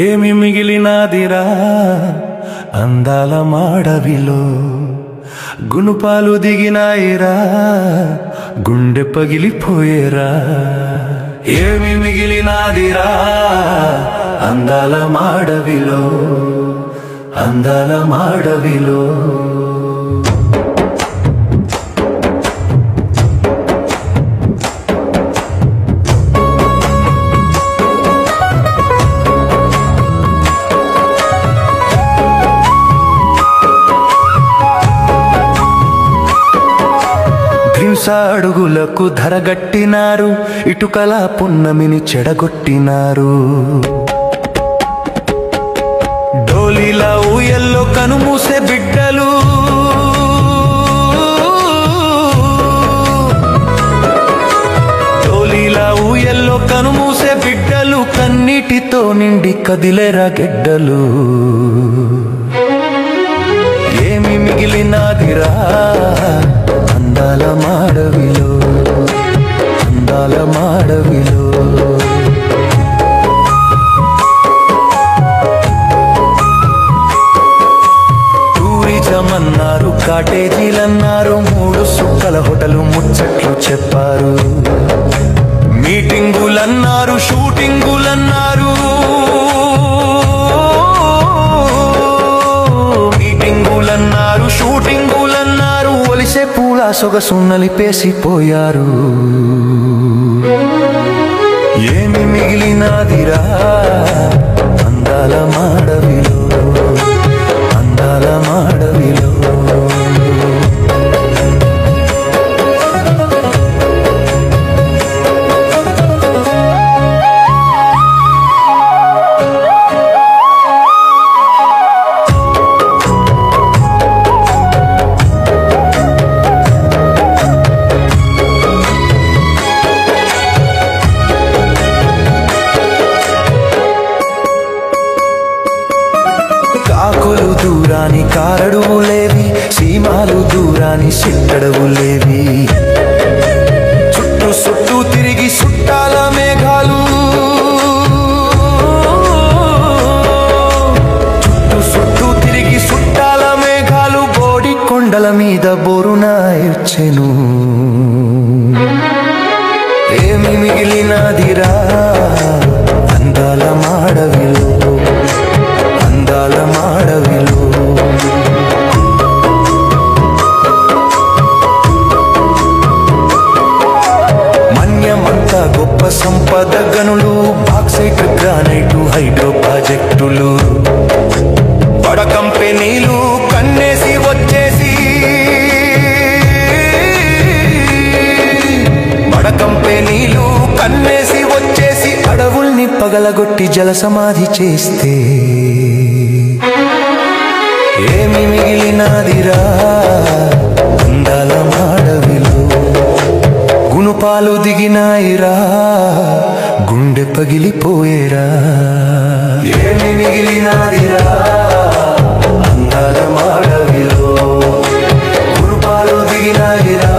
ఏమి మిగిలినాదిరా అందాల మాడవిలో గుణపాలు దిగినాయిరా గుండె పగిలిపోయేరా ఏమి మిగిలినాదిరా అందాల మాడవిలో అందాల మాడవిలో అడుగులకు ధరగట్టినారు ఇటుకల పున్నమిని చెడగొట్టినారు డోలీల ఊయల్లో కనుమూసే బిడ్డలు డోలీల ఊయల్లో కనుమూసే బిడ్డలు కన్నీటితో నిండి కదిలేరా గెడ్డలు ఏమి మిగిలినాదిరా అందాల మాడవిలో అందాల మాడవిలో టూరిజం అన్నారు కాటేజీలన్నారు 3 సుక్కల హోటలు ముచ్చట్లు చెప్పారు మీటింగులన్నారు షూటింగులన్నారు మీటింగులన్నారు షూటింగులన్నారు ఒలిసే పూల సొగసు నలిపేసిపోయారు ఏమి మిగిలినాదిరా అందాల మాడవిలో అందాల మాడవిలో కాకులు దూరాని కారడువులేవి సీమాలు దూరాని సిట్టడవులేవి చుట్టూ చుట్టూ తిరిగి చుట్టాల మేఘాలు చుట్టూ చుట్టూ తిరిగి చుట్టాల మేఘాలు బోడి కొండల మీద బోరునాయర్చెను ఏమి మిగిలినాదిరా అందాల మాడవిలో అందాల మాడవిలో మన్యమంతా గొప్ప సంపద గనులు బాక్సైట్ గ్రానైటు హైడ్రో ప్రాజెక్టులు బడ కంపెనీలు కన్నేసి వచ్చేసి బడ కంపెనీలు కన్నేసి వచ్చేసి అడవుల్ని పగలగొట్టి జల సమాధి చేస్తే ఏమి మిగిలినాదిరా అందాల మాడవిలో గుణపాలు దిగినాయిరా గుండె పగిలిపోయేరా ఏమి మిగిలినాదిరా అందాల మాడవిలో గుణపాలు దిగినాయిరా